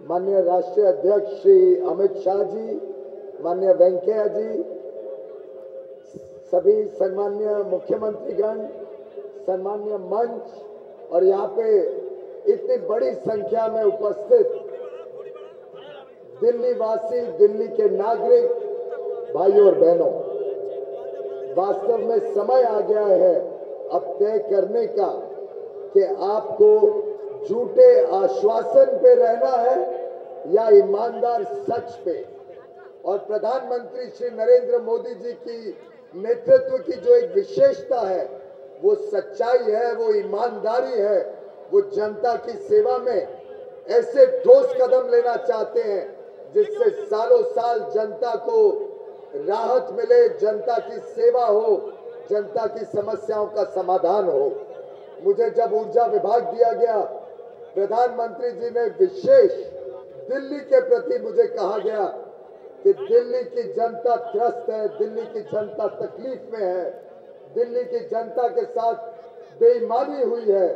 माननीय राष्ट्रीय अध्यक्ष श्री अमित शाह जी, माननीय वेंकैया जी, सभी सम्माननीय मुख्यमंत्रीगण, सम्माननीय मंच और यहाँ पे इतनी बड़ी संख्या में उपस्थित दिल्ली वासी, दिल्ली के नागरिक भाइयों और बहनों, वास्तव में समय आ गया है अब तय करने का कि आपको झूठे आश्वासन पे रहना है या ईमानदार सच पे। और प्रधानमंत्री श्री नरेंद्र मोदी जी की नेतृत्व की जो एक विशेषता है वो सच्चाई है, वो ईमानदारी है, वो जनता की सेवा में ऐसे ठोस कदम लेना चाहते हैं जिससे सालों साल जनता को राहत मिले, जनता की सेवा हो, जनता की समस्याओं का समाधान हो। मुझे जब ऊर्जा विभाग दिया गया, प्रधानमंत्री जी ने विशेष दिल्ली के प्रति मुझे कहा गया कि दिल्ली की जनता त्रस्त है, दिल्ली की जनता तकलीफ में है, दिल्ली की जनता के साथ बेईमानी हुई है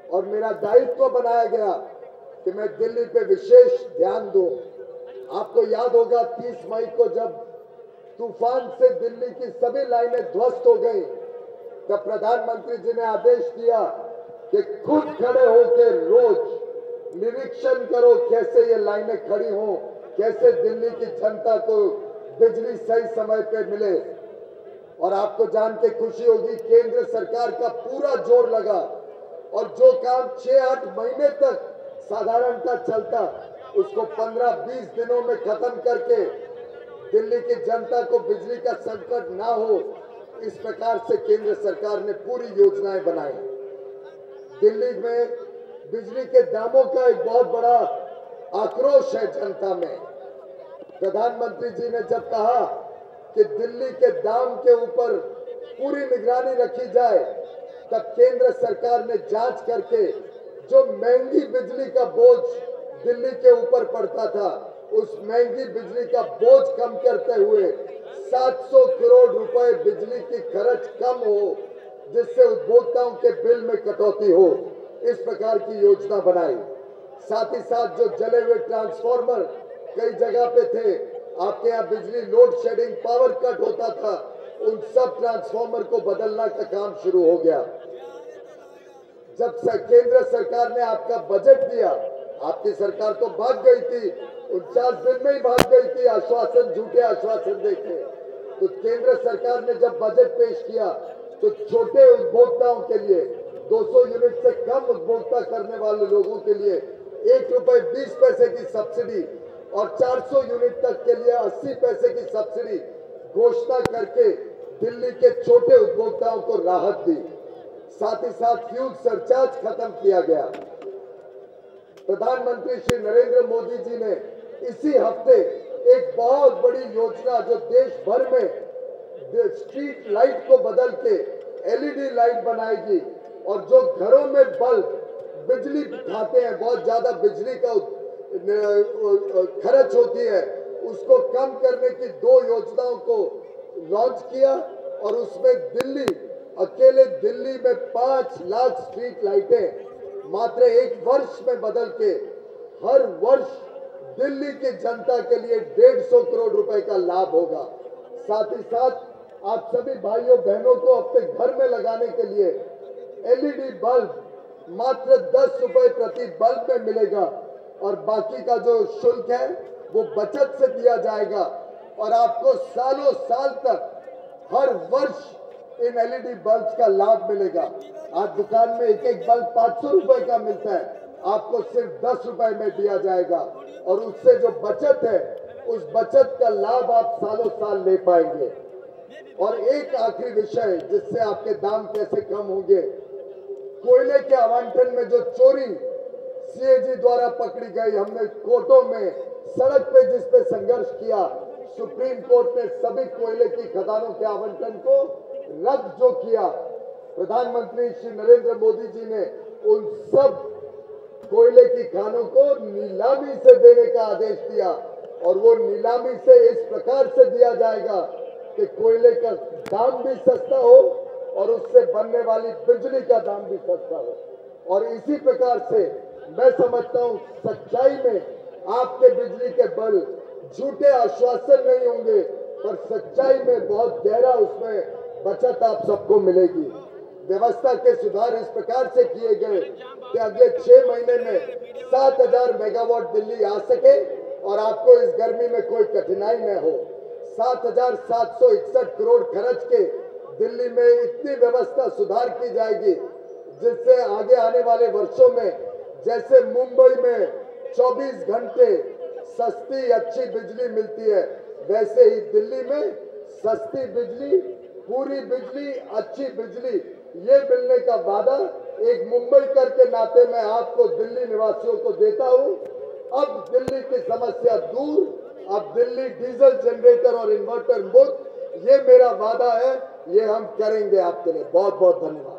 और मेरा दायित्व बनाया गया कि मैं दिल्ली पे विशेष ध्यान दूं। आपको याद होगा 30 मई को जब तूफान से दिल्ली की सभी लाइनें ध्वस्त हो गई, तब प्रधानमंत्री जी ने आदेश दिया कि खुद खड़े होकर रोज निरीक्षण करो कैसे ये लाइनें खड़ी हों, कैसे दिल्ली की जनता को बिजली सही समय पे मिले। और आपको जान के खुशी होगी, केंद्र सरकार का पूरा जोर लगा और जो काम 6-8 महीने तक साधारणतः चलता, उसको 15-20 दिनों में खत्म करके दिल्ली की जनता को बिजली का संकट ना हो, इस प्रकार से केंद्र सरकार ने पूरी योजनाएं बनाई। दिल्ली में बिजली के दामों का एक बहुत बड़ा आक्रोश है जनता में। प्रधानमंत्री जी ने जब कहा कि दिल्ली के दाम के ऊपर पूरी निगरानी रखी जाए, तब केंद्र सरकार ने जांच करके जो महंगी बिजली का बोझ दिल्ली के ऊपर पड़ता था, उस महंगी बिजली का बोझ कम करते हुए 700 करोड़ रुपए बिजली की खर्च कम हो, जिससे उपभोक्ताओं के बिल में कटौती हो, इस प्रकार की योजना बनाई। साथ ही साथ जो जले हुए ट्रांसफार्मर कई जगह पे थे, आपके यहाँ बिजली लोड शेडिंग, पावर कट होता था, उन सब ट्रांसफार्मर को बदलना का काम शुरू हो गया। जब केंद्र सरकार ने आपका बजट दिया, आपकी सरकार तो भाग गई थी, 49 दिन में ही भाग गई थी आश्वासन, झूठे आश्वासन देके। तो केंद्र सरकार ने जब बजट पेश किया तो छोटे उपभोक्ताओं के लिए, 200 यूनिट से कम उपभोक्ता करने वाले लोगों के लिए ₹1.20 की सब्सिडी और 400 यूनिट तक के लिए 80 पैसे की सब्सिडी घोषणा करके दिल्ली के छोटे उपभोक्ताओं को राहत दी। साथ ही साथ फ्यूल सरचार्ज खत्म किया गया। प्रधानमंत्री श्री नरेंद्र मोदी जी ने इसी हफ्ते एक बहुत बड़ी योजना जो देश भर में स्ट्रीट लाइट को बदल के LED लाइट बनाएगी और जो घरों में बल्ब बिजली खाते हैं, बहुत ज्यादा बिजली का खर्च होती है, उसको कम करने की 2 योजनाओं को लॉन्च किया। और उसमें अकेले दिल्ली में 5 लाख स्ट्रीट लाइटें मात्र 1 वर्ष में बदल के हर वर्ष दिल्ली की जनता के लिए 150 करोड़ रुपए का लाभ होगा। साथ ही साथ आप सभी भाइयों बहनों को अपने घर में लगाने के लिए LED बल्ब मात्र 10 रुपए प्रति बल्ब में मिलेगा और बाकी का जो शुल्क है वो बचत से दिया जाएगा और आपको सालों साल तक हर वर्ष इन LED बल्ब का लाभ मिलेगा। आज दुकान में एक बल्ब 500 रुपए का मिलता है, आपको सिर्फ 10 रुपए में दिया जाएगा और उससे जो बचत है, उस बचत का लाभ आप सालों साल ले पाएंगे। और एक आखिरी विषय जिससे आपके दाम कैसे कम होंगे, कोयले के आवंटन में जो चोरी CAG द्वारा पकड़ी गई, हमने कोर्टों में, सड़क पे जिस पे संघर्ष किया, सुप्रीम कोर्ट ने सभी कोयले की खदानों के आवंटन को रद्द जो किया, प्रधानमंत्री श्री नरेंद्र मोदी जी ने उन सब कोयले की खानों को नीलामी से देने का आदेश दिया और वो नीलामी से इस प्रकार से दिया जाएगा कि कोयले का दाम भी सस्ता हो और उससे बनने वाली बिजली का दाम भी सस्ता हो। और इसी प्रकार से मैं समझता हूं सच्चाई में आपके बिजली के बल झूठे आश्वासन नहीं होंगे, पर सच्चाई में बहुत गहरा उसमें बचत आप सबको मिलेगी। व्यवस्था के सुधार इस प्रकार से किए गए कि अगले 6 महीने में 7,000 मेगावाट दिल्ली आ सके और आपको इस गर्मी में कोई कठिनाई न हो। 7,761 करोड़ खर्च के दिल्ली में इतनी व्यवस्था सुधार की जाएगी जिससे आगे आने वाले वर्षों में जैसे मुंबई में 24 घंटे सस्ती अच्छी बिजली मिलती है, वैसे ही दिल्ली में सस्ती बिजली, पूरी बिजली, अच्छी बिजली ये मिलने का वादा एक मुंबईकर के नाते मैं आपको दिल्ली निवासियों को देता हूं। अब दिल्ली की समस्या दूर, अब दिल्ली डीजल जनरेटर और इन्वर्टर मुक्त, ये मेरा वादा है, ये हम करेंगे आपके लिए। बहुत बहुत धन्यवाद।